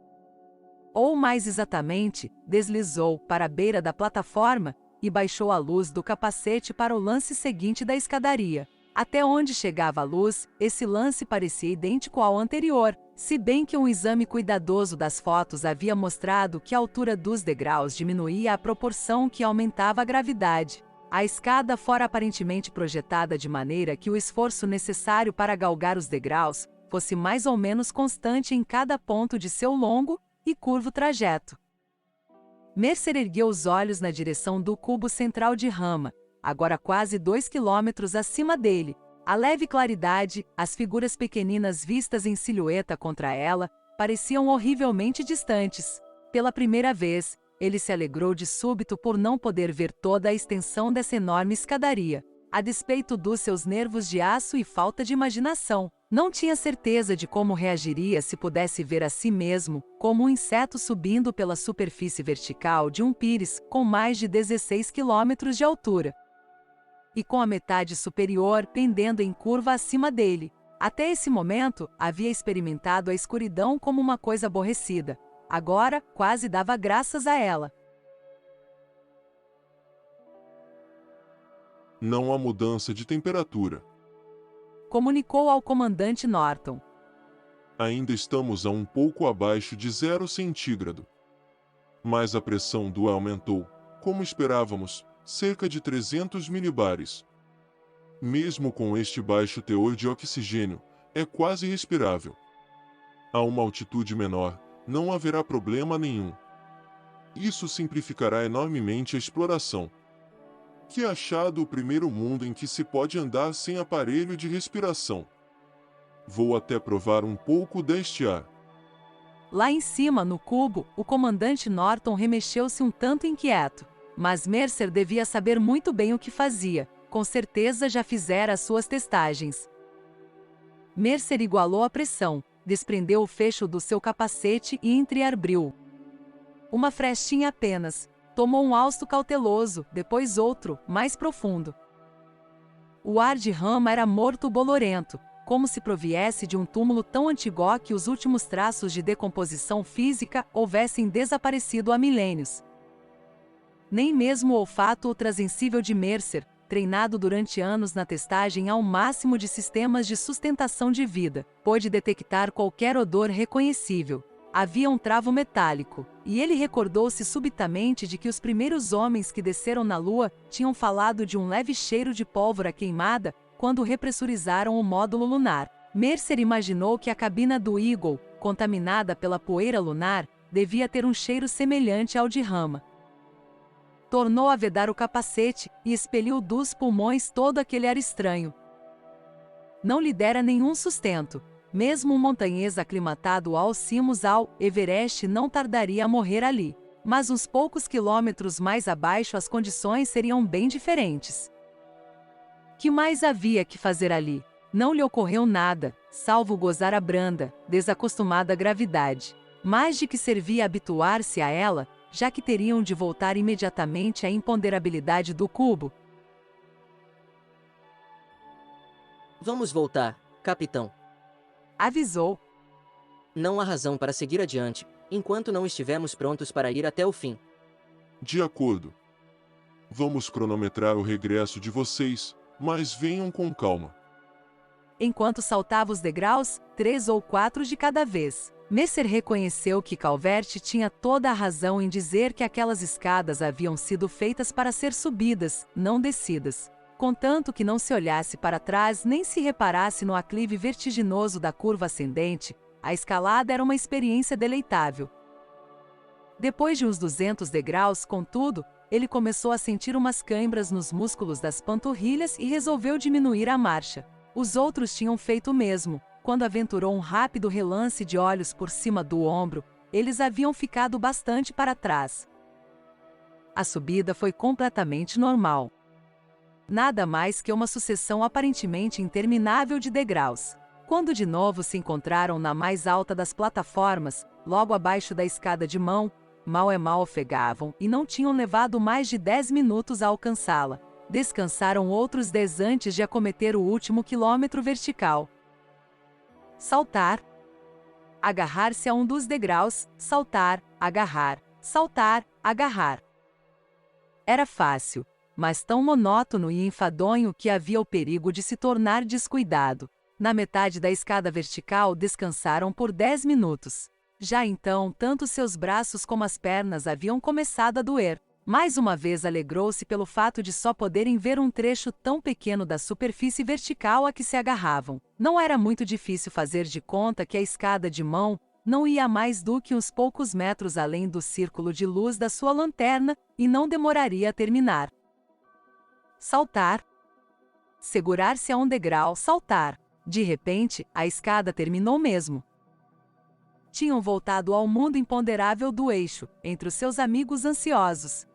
ou mais exatamente, deslizou para a beira da plataforma e baixou a luz do capacete para o lance seguinte da escadaria. Até onde chegava a luz, esse lance parecia idêntico ao anterior, se bem que um exame cuidadoso das fotos havia mostrado que a altura dos degraus diminuía à proporção que aumentava a gravidade. A escada fora aparentemente projetada de maneira que o esforço necessário para galgar os degraus fosse mais ou menos constante em cada ponto de seu longo e curvo trajeto. Mercer ergueu os olhos na direção do cubo central de Rama, agora quase 2 quilômetros acima dele. A leve claridade, as figuras pequeninas vistas em silhueta contra ela, pareciam horrivelmente distantes. Pela primeira vez, ele se alegrou de súbito por não poder ver toda a extensão dessa enorme escadaria. A despeito dos seus nervos de aço e falta de imaginação, não tinha certeza de como reagiria se pudesse ver a si mesmo, como um inseto subindo pela superfície vertical de um pires com mais de 16 quilômetros de altura. e com a metade superior pendendo em curva acima dele. Até esse momento, havia experimentado a escuridão como uma coisa aborrecida. Agora, quase dava graças a ela. Não há mudança de temperatura. Comunicou ao comandante Norton. Ainda estamos a um pouco abaixo de 0 centígrado. Mas a pressão do ar aumentou, como esperávamos, cerca de 300 milibares. Mesmo com este baixo teor de oxigênio, é quase respirável. A uma altitude menor, não haverá problema nenhum. Isso simplificará enormemente a exploração. Que achado o primeiro mundo em que se pode andar sem aparelho de respiração. Vou até provar um pouco deste ar. Lá em cima, no cubo, o comandante Norton remexeu-se um tanto inquieto. Mas Mercer devia saber muito bem o que fazia. Com certeza já fizera as suas testagens. Mercer igualou a pressão, desprendeu o fecho do seu capacete e entreabriu. Uma frestinha apenas. Tomou um hausto cauteloso, depois outro, mais profundo. O ar de Rama era morto bolorento, como se proviesse de um túmulo tão antigo que os últimos traços de decomposição física houvessem desaparecido há milênios. Nem mesmo o olfato ultrassensível de Mercer, treinado durante anos na testagem ao máximo de sistemas de sustentação de vida, pôde detectar qualquer odor reconhecível. Havia um travo metálico, e ele recordou-se subitamente de que os primeiros homens que desceram na Lua tinham falado de um leve cheiro de pólvora queimada quando repressurizaram o módulo lunar. Mercer imaginou que a cabina do Eagle, contaminada pela poeira lunar, devia ter um cheiro semelhante ao de Rama. Tornou a vedar o capacete e expeliu dos pulmões todo aquele ar estranho. Não lhe dera nenhum sustento. Mesmo um montanhês aclimatado aos cimos ao Everest não tardaria a morrer ali. Mas uns poucos quilômetros mais abaixo as condições seriam bem diferentes. Que mais havia que fazer ali? Não lhe ocorreu nada, salvo gozar a branda, desacostumada gravidade. Mas de que servia habituar-se a ela, já que teriam de voltar imediatamente à imponderabilidade do cubo? Vamos voltar, capitão. Avisou. Não há razão para seguir adiante, enquanto não estivermos prontos para ir até o fim. De acordo. Vamos cronometrar o regresso de vocês, mas venham com calma. Enquanto saltava os degraus, 3 ou 4 de cada vez, Mercer reconheceu que Calvert tinha toda a razão em dizer que aquelas escadas haviam sido feitas para ser subidas, não descidas. Contanto que não se olhasse para trás nem se reparasse no aclive vertiginoso da curva ascendente, a escalada era uma experiência deleitável. Depois de uns 200 degraus, contudo, ele começou a sentir umas cãibras nos músculos das panturrilhas e resolveu diminuir a marcha. Os outros tinham feito o mesmo. Quando aventurou um rápido relance de olhos por cima do ombro, eles haviam ficado bastante para trás. A subida foi completamente normal. Nada mais que uma sucessão aparentemente interminável de degraus. Quando de novo se encontraram na mais alta das plataformas, logo abaixo da escada de mão, mal ofegavam e não tinham levado mais de 10 minutos a alcançá-la. Descansaram outros 10 antes de acometer o último quilômetro vertical. Saltar. Agarrar-se a um dos degraus, saltar, agarrar, saltar, agarrar. Era fácil, mas tão monótono e enfadonho que havia o perigo de se tornar descuidado. Na metade da escada vertical descansaram por 10 minutos. Já então, tanto seus braços como as pernas haviam começado a doer. Mais uma vez alegrou-se pelo fato de só poderem ver um trecho tão pequeno da superfície vertical a que se agarravam. Não era muito difícil fazer de conta que a escada de mão não ia mais do que uns poucos metros além do círculo de luz da sua lanterna e não demoraria a terminar. Saltar. Segurar-se a um degrau, saltar. De repente, a escada terminou mesmo. Tinham voltado ao mundo imponderável do eixo, entre os seus amigos ansiosos.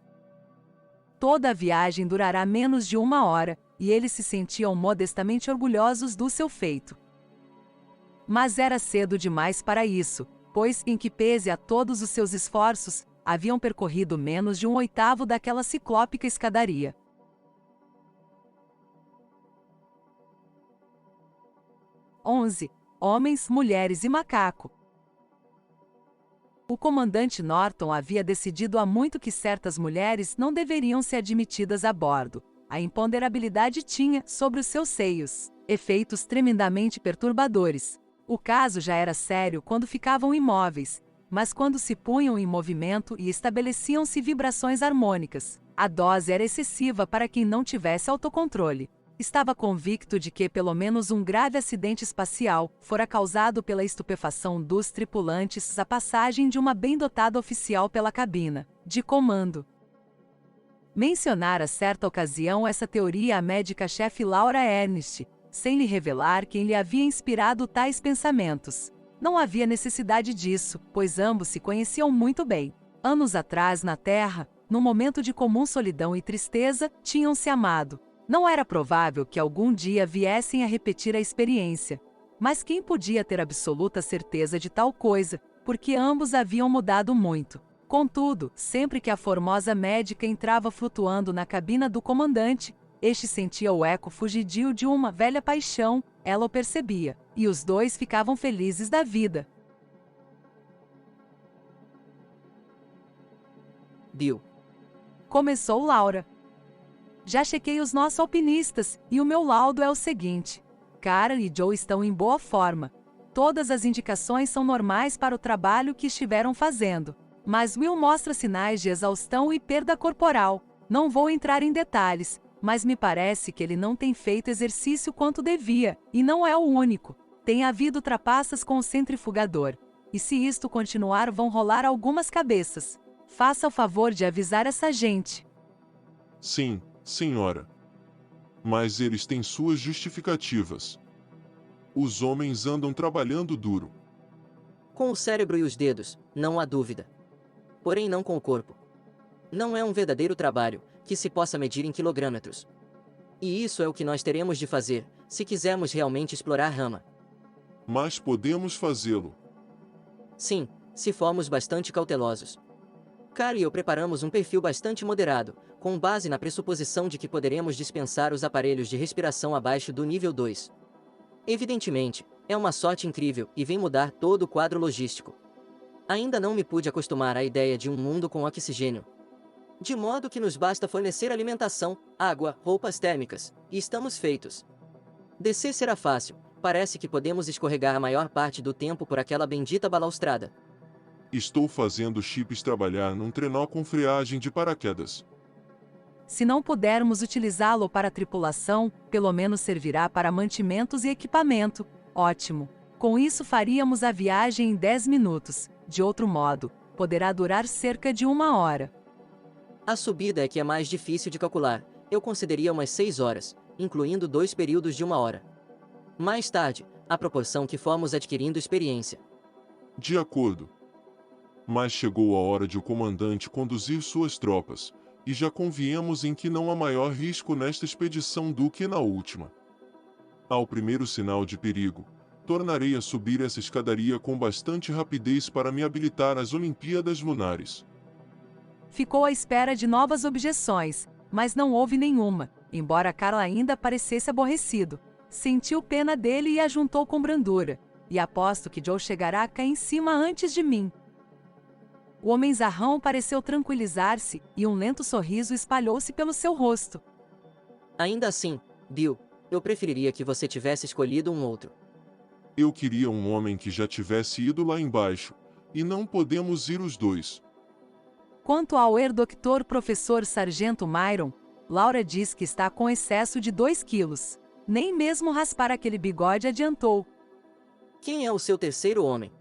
Toda a viagem durará menos de 1 hora, e eles se sentiam modestamente orgulhosos do seu feito. Mas era cedo demais para isso, pois, em que pese a todos os seus esforços, haviam percorrido menos de 1/8 daquela ciclópica escadaria. 11. Homens, mulheres e macaco. O comandante Norton havia decidido há muito que certas mulheres não deveriam ser admitidas a bordo. A imponderabilidade tinha, sobre os seus seios, efeitos tremendamente perturbadores. O caso já era sério quando ficavam imóveis, mas quando se punham em movimento e estabeleciam-se vibrações harmônicas, a dose era excessiva para quem não tivesse autocontrole. Estava convicto de que pelo menos um grave acidente espacial fora causado pela estupefação dos tripulantes à passagem de uma bem dotada oficial pela cabina de comando. Mencionara certa ocasião essa teoria à médica-chefe Laura Ernst, sem lhe revelar quem lhe havia inspirado tais pensamentos. Não havia necessidade disso, pois ambos se conheciam muito bem. Anos atrás, na Terra, num momento de comum solidão e tristeza, tinham se amado. Não era provável que algum dia viessem a repetir a experiência. Mas quem podia ter absoluta certeza de tal coisa, porque ambos haviam mudado muito. Contudo, sempre que a formosa médica entrava flutuando na cabina do comandante, este sentia o eco fugidio de uma velha paixão, ela o percebia, e os dois ficavam felizes da vida. Bill. Começou Laura. Já chequei os nossos alpinistas, e o meu laudo é o seguinte. Karen e Joe estão em boa forma. Todas as indicações são normais para o trabalho que estiveram fazendo. Mas Will mostra sinais de exaustão e perda corporal. Não vou entrar em detalhes, mas me parece que ele não tem feito exercício quanto devia, e não é o único. Tem havido trapaças com o centrifugador. E se isto continuar, vão rolar algumas cabeças. Faça o favor de avisar essa gente. Sim, senhora. Mas eles têm suas justificativas. Os homens andam trabalhando duro. Com o cérebro e os dedos, não há dúvida. Porém não com o corpo. Não é um verdadeiro trabalho, que se possa medir em quilogrâmetros. E isso é o que nós teremos de fazer, se quisermos realmente explorar Rama. Mas podemos fazê-lo. Sim, se formos bastante cautelosos. Cara e eu preparamos um perfil bastante moderado, com base na pressuposição de que poderemos dispensar os aparelhos de respiração abaixo do nível 2. Evidentemente, é uma sorte incrível e vem mudar todo o quadro logístico. Ainda não me pude acostumar à ideia de um mundo com oxigênio. De modo que nos basta fornecer alimentação, água, roupas térmicas, e estamos feitos. Descer será fácil, parece que podemos escorregar a maior parte do tempo por aquela bendita balaustrada. Estou fazendo chips trabalhar num trenó com freagem de paraquedas. Se não pudermos utilizá-lo para tripulação, pelo menos servirá para mantimentos e equipamento. Ótimo. Com isso faríamos a viagem em 10 minutos. De outro modo, poderá durar cerca de 1 hora. A subida é que é mais difícil de calcular. Eu concederia umas 6 horas, incluindo 2 períodos de 1 hora. Mais tarde, à proporção que formos adquirindo experiência. De acordo. Mas chegou a hora de o comandante conduzir suas tropas, e já conviemos em que não há maior risco nesta expedição do que na última. Ao primeiro sinal de perigo, tornarei a subir essa escadaria com bastante rapidez para me habilitar às Olimpíadas Lunares. Ficou à espera de novas objeções, mas não houve nenhuma, embora Carl ainda parecesse aborrecido. Sentiu pena dele e a juntou com brandura, e aposto que Joe chegará cá em cima antes de mim. O homenzarrão pareceu tranquilizar-se, e um lento sorriso espalhou-se pelo seu rosto. Ainda assim, Bill, eu preferiria que você tivesse escolhido um outro. Eu queria um homem que já tivesse ido lá embaixo, e não podemos ir os dois. Quanto ao Dr. Professor Sargento Myron, Laura diz que está com excesso de 2 quilos. Nem mesmo raspar aquele bigode adiantou. Quem é o seu terceiro homem?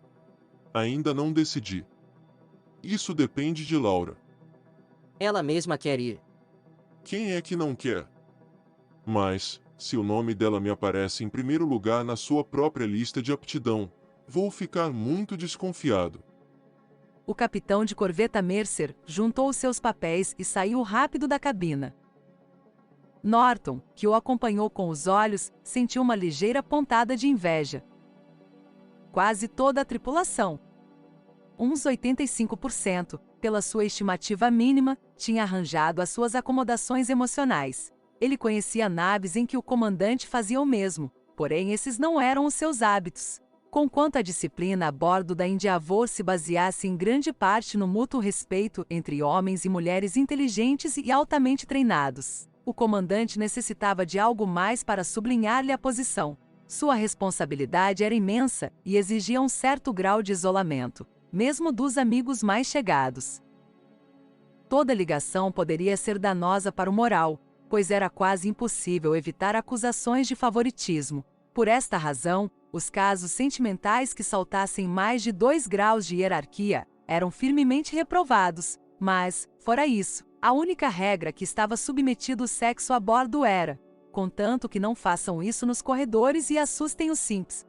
Ainda não decidi. Isso depende de Laura. Ela mesma quer ir. Quem é que não quer? Mas, se o nome dela me aparece em primeiro lugar na sua própria lista de aptidão, vou ficar muito desconfiado. O capitão de corveta Mercer juntou os seus papéis e saiu rápido da cabina. Norton, que o acompanhou com os olhos, sentiu uma ligeira pontada de inveja. Quase toda a tripulação, uns 85%, pela sua estimativa mínima, tinha arranjado as suas acomodações emocionais. Ele conhecia naves em que o comandante fazia o mesmo, porém esses não eram os seus hábitos. Conquanto a disciplina a bordo da Endeavour se baseasse em grande parte no mútuo respeito entre homens e mulheres inteligentes e altamente treinados, o comandante necessitava de algo mais para sublinhar-lhe a posição. Sua responsabilidade era imensa e exigia um certo grau de isolamento, mesmo dos amigos mais chegados. Toda ligação poderia ser danosa para o moral, pois era quase impossível evitar acusações de favoritismo. Por esta razão, os casos sentimentais que saltassem mais de 2 graus de hierarquia eram firmemente reprovados, mas, fora isso, a única regra que estava submetido o sexo a bordo era: contanto que não façam isso nos corredores e assustem os simps.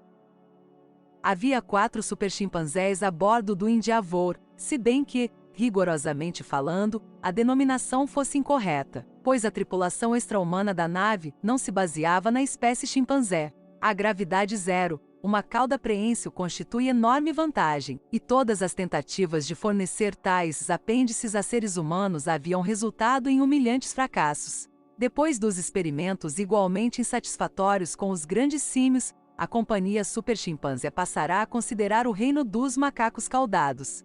Havia 4 superchimpanzés a bordo do Endeavour, se bem que, rigorosamente falando, a denominação fosse incorreta, pois a tripulação extra-humana da nave não se baseava na espécie chimpanzé. A gravidade zero, uma cauda preênsil constitui enorme vantagem, e todas as tentativas de fornecer tais apêndices a seres humanos haviam resultado em humilhantes fracassos. Depois dos experimentos igualmente insatisfatórios com os grandes símios, a companhia superchimpanzé passará a considerar o reino dos macacos caudados.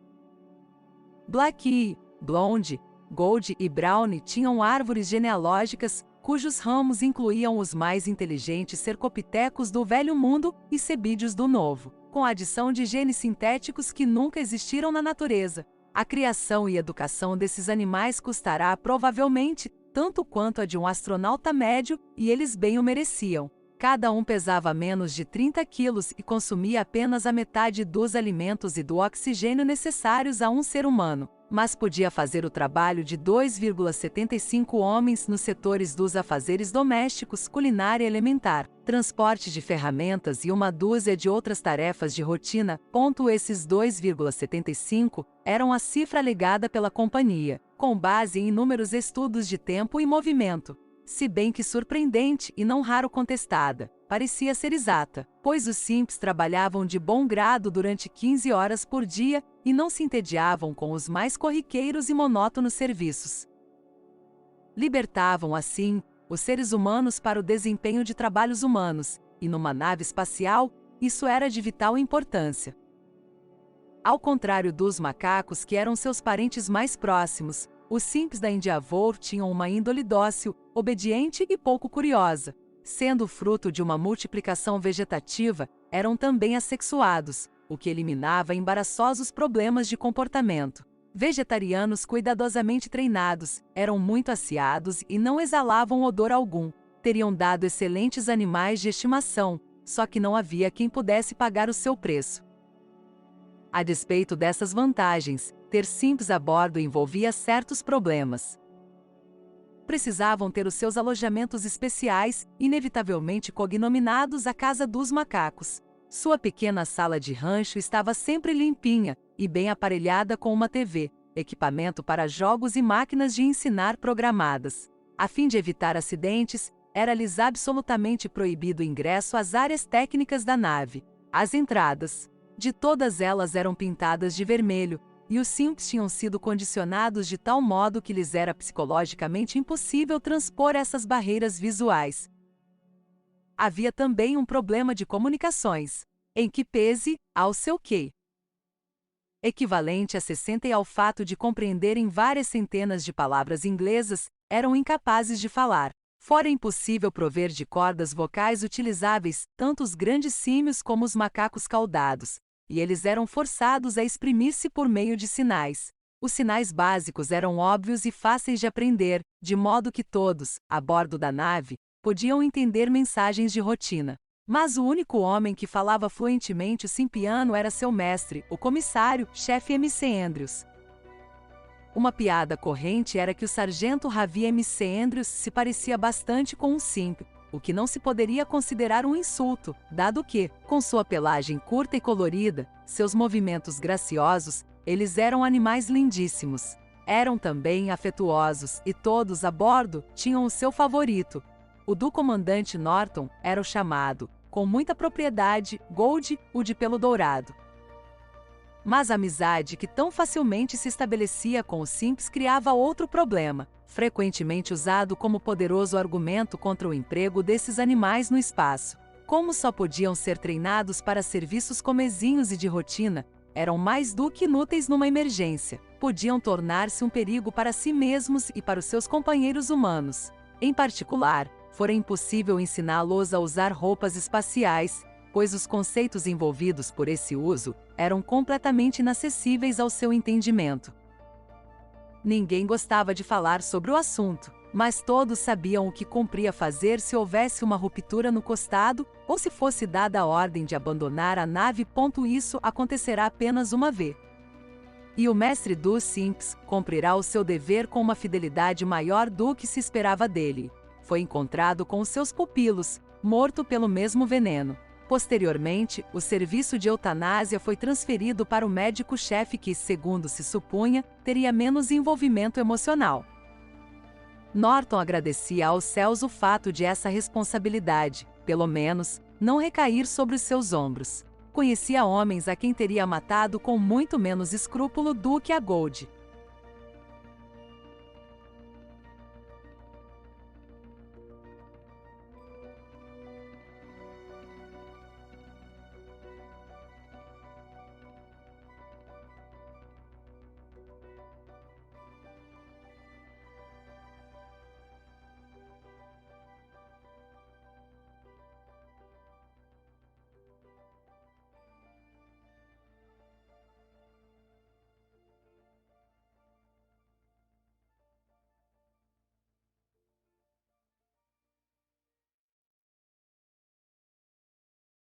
Blackie, Blonde, Gold e Brown tinham árvores genealógicas cujos ramos incluíam os mais inteligentes cercopitecos do Velho Mundo e cebídeos do Novo, com a adição de genes sintéticos que nunca existiram na natureza. A criação e educação desses animais custará provavelmente tanto quanto a de um astronauta médio, e eles bem o mereciam. Cada um pesava menos de 30 quilos e consumia apenas a metade dos alimentos e do oxigênio necessários a um ser humano, mas podia fazer o trabalho de 2,75 homens nos setores dos afazeres domésticos, culinária elementar, transporte de ferramentas e uma dúzia de outras tarefas de rotina. Esses 2,75 eram a cifra alegada pela companhia, com base em inúmeros estudos de tempo e movimento. Se bem que surpreendente e não raro contestada, parecia ser exata, pois os simps trabalhavam de bom grado durante 15 horas por dia e não se entediavam com os mais corriqueiros e monótonos serviços. Libertavam, assim, os seres humanos para o desempenho de trabalhos humanos, e numa nave espacial, isso era de vital importância. Ao contrário dos macacos, que eram seus parentes mais próximos, os simps da Endeavour tinham uma índole dócil, obediente e pouco curiosa. Sendo fruto de uma multiplicação vegetativa, eram também assexuados, o que eliminava embaraçosos problemas de comportamento. Vegetarianos cuidadosamente treinados, eram muito asseados e não exalavam odor algum. Teriam dado excelentes animais de estimação, só que não havia quem pudesse pagar o seu preço. A despeito dessas vantagens, ter simps a bordo envolvia certos problemas. Precisavam ter os seus alojamentos especiais, inevitavelmente cognominados a Casa dos Macacos. Sua pequena sala de rancho estava sempre limpinha e bem aparelhada com uma TV, equipamento para jogos e máquinas de ensinar programadas. A fim de evitar acidentes, era-lhes absolutamente proibido o ingresso às áreas técnicas da nave. As entradas de todas elas eram pintadas de vermelho, e os simps tinham sido condicionados de tal modo que lhes era psicologicamente impossível transpor essas barreiras visuais. Havia também um problema de comunicações, em que pese ao seu Q, equivalente a 60 e ao fato de compreenderem várias centenas de palavras inglesas, eram incapazes de falar. Fora impossível prover de cordas vocais utilizáveis tanto os grandes símios como os macacos caudados, e eles eram forçados a exprimir-se por meio de sinais. Os sinais básicos eram óbvios e fáceis de aprender, de modo que todos, a bordo da nave, podiam entender mensagens de rotina. Mas o único homem que falava fluentemente o simpiano era seu mestre, o comissário, chefe MC Andrews. Uma piada corrente era que o sargento Ravi MC Andrews se parecia bastante com um simp, o que não se poderia considerar um insulto, dado que, com sua pelagem curta e colorida, seus movimentos graciosos, eles eram animais lindíssimos. Eram também afetuosos e todos a bordo tinham o seu favorito. O do comandante Norton era o chamado, com muita propriedade, Gold, o de pelo dourado. Mas a amizade que tão facilmente se estabelecia com os simps criava outro problema, frequentemente usado como poderoso argumento contra o emprego desses animais no espaço. como só podiam ser treinados para serviços comezinhos e de rotina, eram mais do que inúteis numa emergência. Podiam tornar-se um perigo para si mesmos e para os seus companheiros humanos. Em particular, fora impossível ensiná-los a usar roupas espaciais, pois os conceitos envolvidos por esse uso eram completamente inacessíveis ao seu entendimento. Ninguém gostava de falar sobre o assunto, mas todos sabiam o que cumpria fazer se houvesse uma ruptura no costado ou se fosse dada a ordem de abandonar a nave. Isso acontecerá apenas uma vez. E o mestre dos Simps cumprirá o seu dever com uma fidelidade maior do que se esperava dele. Foi encontrado com os seus pupilos, morto pelo mesmo veneno. Posteriormente, o serviço de eutanásia foi transferido para o médico-chefe que, segundo se supunha, teria menos envolvimento emocional. Norton agradecia aos céus o fato de essa responsabilidade, pelo menos, não recair sobre os seus ombros. Conhecia homens a quem teria matado com muito menos escrúpulo do que a Gold.